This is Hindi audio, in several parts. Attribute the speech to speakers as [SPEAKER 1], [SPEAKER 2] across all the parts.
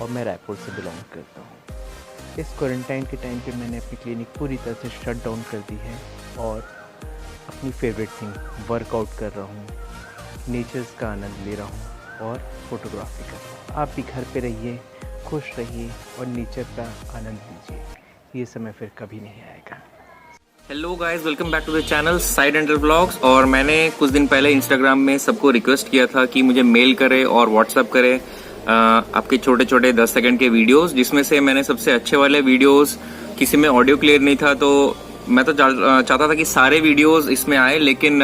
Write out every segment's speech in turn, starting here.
[SPEAKER 1] और मैं रायपुर से बिलोंग करता हूँ। इस क्वारंटाइन के टाइम पे मैंने अपनी क्लिनिक पूरी तरह से शट डाउन कर दी है और अपनी फेवरेट थिंग वर्कआउट कर रहा हूँ, नेचर्स का आनंद ले रहा हूँ और फोटोग्राफी कर रहा हूँ। आप भी घर पे रहिए, खुश रहिए और नेचर का आनंद लीजिए। ये समय फिर कभी नहीं आएगा।
[SPEAKER 2] Hello guys, welcome back to the channel Side Ender Vlogs. और मैंने कुछ दिन पहले इंस्टाग्राम में सबको रिक्वेस्ट किया था कि मुझे मेल करे और व्हाट्सएप करे आपके छोटे छोटे 10 सेकंड के वीडियोस, जिसमें से मैंने सबसे अच्छे वाले वीडियोस, किसी में ऑडियो क्लियर नहीं था तो मैं तो चाहता था कि सारे वीडियोस इसमें आए, लेकिन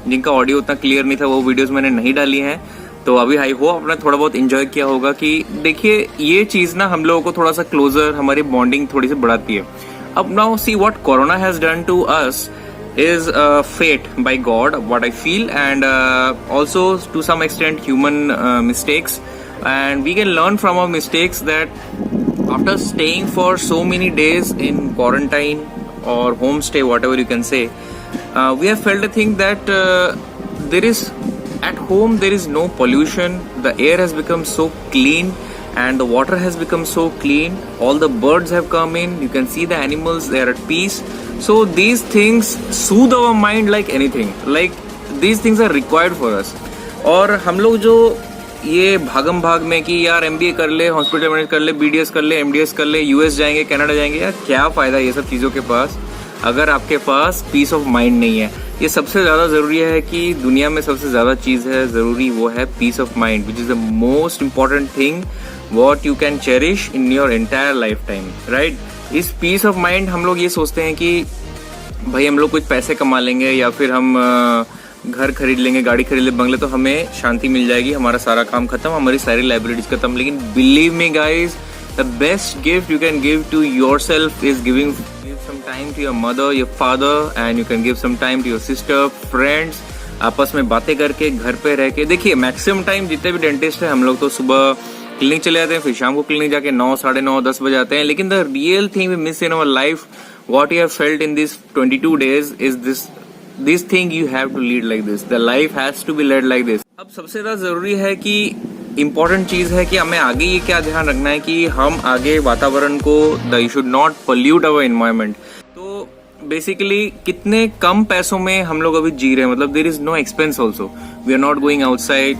[SPEAKER 2] जिनका ऑडियो उतना क्लियर नहीं था वो वीडियोस मैंने नहीं डाली हैं। तो अभी आई होप आपने थोड़ा बहुत एंजॉय किया होगा कि देखिए ये चीज ना हम लोगों को थोड़ा सा क्लोजर, हमारी बॉन्डिंग थोड़ी सी बढ़ाती है। Up now, see what Corona has done to us is fate by God, what I feel, and also to some extent human mistakes. And we can learn from our mistakes that after staying for so many days in quarantine or homestay, whatever you can say, we have felt a thing that there is at home there is no pollution. The air has become so clean. And the water has become so clean. All the birds have come in. You can see the animals, they are at peace. So these things soothe our mind like anything. Like these things are required for us. और हम लोग जो ये भागम भाग में कि यार MBA कर ले, हॉस्पिटल मैनेज कर ले, BDS कर ले, MDS कर ले, US जाएंगे, कनाडा जाएंगे, यार क्या फायदा ये सब चीजों के पास अगर आपके पास पीस ऑफ माइंड नहीं है। ये सबसे ज्यादा जरूरी है कि दुनिया में सबसे ज्यादा चीज है जरूरी, वो है peace of mind, which is the most important thing what you can cherish in your entire lifetime, right? इस पीस ऑफ माइंड हम लोग ये सोचते हैं कि भाई हम लोग कुछ पैसे कमा लेंगे या फिर हम घर खरीद लेंगे, गाड़ी खरीद लेंगे, बंगले, तो हमें शांति मिल जाएगी, हमारा सारा काम खत्म, हमारी सारी लाइबिलिटीज खत्म। लेकिन believe me guys, the best gift you can give to yourself is giving some time to your mother, your father, and you can give some time to your sister, friends. आपस में बातें करके, घर पे रह के, देखिए मैक्सिमम टाइम जितने भी डेंटिस्ट है हम लोग तो सुबह क्लिनिक चले जाते हैं, फिर शाम को क्लिनिक जाके 9, 9:30, 10 बजे आते हैं। लेकिन the real thing we miss in our life, what you have felt in this 22 days is this thing you have to lead like this. The life has to be led like this. अब सबसे ज्यादा जरूरी है कि इम्पोर्टेंट चीज है कि हमें आगे ये क्या ध्यान रखना है कि हम आगे वातावरण को, you should not pollute our environment. तो बेसिकली कितने कम पैसों में हम लोग अभी जी रहे हैं, मतलब there is no expense also, we are not going outside,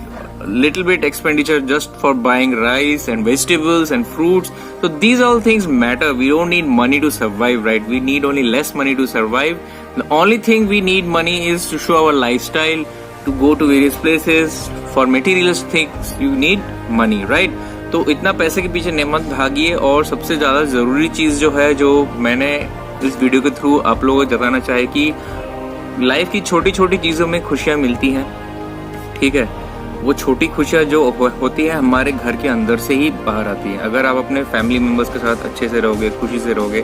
[SPEAKER 2] little bit expenditure just for buying rice and vegetables and fruits. So these all things matter. We don't need money to survive, right? We need only less money to survive. The only thing we need money is to show our lifestyle, to go to various places. For materialistic things you need money, right? तो इतना पैसे के पीछे मत भागिए। और सबसे ज्यादा जरूरी चीज जो है, जो मैंने इस वीडियो के थ्रू आप लोगों को बताना चाहे कि लाइफ की छोटी छोटी चीजों में खुशियां मिलती हैं, ठीक है? वो छोटी खुशियां जो होती है हमारे घर के अंदर से ही बाहर आती है। अगर आप अपने फैमिली मेंबर्स के साथ अच्छे से रहोगे, खुशी से रहोगे,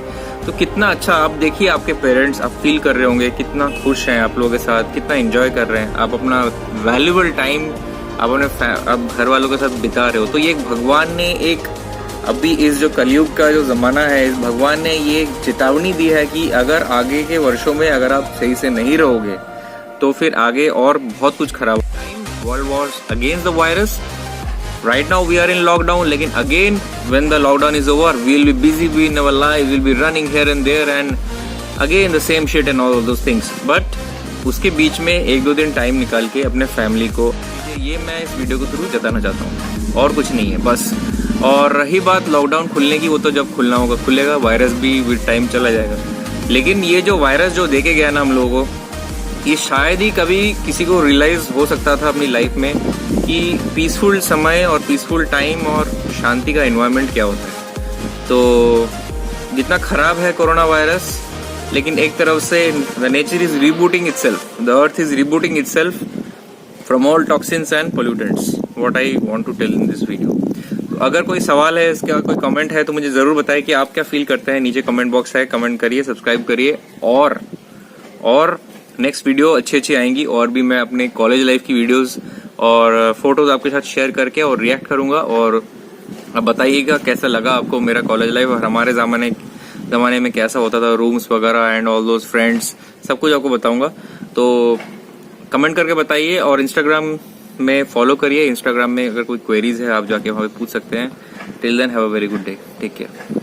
[SPEAKER 2] तो कितना अच्छा, आप देखिए आपके पेरेंट्स, आप फील कर रहे होंगे कितना खुश हैं आप लोगों के साथ, कितना एंजॉय कर रहे हैं, आप अपना वैल्यूएबल टाइम आप घर वालों के साथ बिता रहे हो। तो ये भगवान ने एक, अभी इस जो कलयुग का जो जमाना है, इस भगवान ने ये चेतावनी दी है कि अगर आगे के वर्षों में अगर आप सही से नहीं रहोगे तो फिर आगे और बहुत कुछ खराब। World wars against the virus. Right now we are in lockdown. लेकिन again when the lockdown is over, we'll be busy in our life. We'll be running here and there and again the same shit and all of those things. But उसके बीच में 1-2 दिन टाइम निकाल के अपने फैमिली को, ये मैं इस वीडियो के थ्रू जताना चाहता हूँ, और कुछ नहीं है बस। और रही बात लॉकडाउन खुलने की, वो तो जब खुलना होगा खुलेगा, वायरस भी विद टाइम चला जाएगा। लेकिन ये जो वायरस जो देके गया ना हम लोगों को, ये शायद ही कभी किसी को रियलाइज हो सकता था अपनी लाइफ में कि पीसफुल समय और पीसफुल टाइम और शांति का एनवायरनमेंट क्या होता है। तो जितना खराब है कोरोना वायरस, लेकिन एक तरफ से the nature is rebooting itself, the earth is rebooting itself from all toxins and pollutants, what I want to tell in this video. तो अगर कोई सवाल है, इसका कोई कमेंट है तो मुझे जरूर बताएं कि आप क्या फील करते हैं। नीचे कमेंट बॉक्स है, कमेंट करिए, सब्सक्राइब करिए। और नेक्स्ट वीडियो अच्छी आएंगी, और भी मैं अपने कॉलेज लाइफ की वीडियोस और फोटोज आपके साथ शेयर करके और रिएक्ट करूंगा। और अब बताइएगा कैसा लगा आपको मेरा कॉलेज लाइफ, और हमारे जमाने में कैसा होता था, रूम्स वगैरह एंड ऑल दोज फ्रेंड्स, सब कुछ आपको बताऊंगा। तो कमेंट करके बताइए, और इंस्टाग्राम में फॉलो करिए। इंस्टाग्राम में अगर कोई क्वेरीज है आप जाके वहां पे पूछ सकते हैं। Till then have a very good day, take care.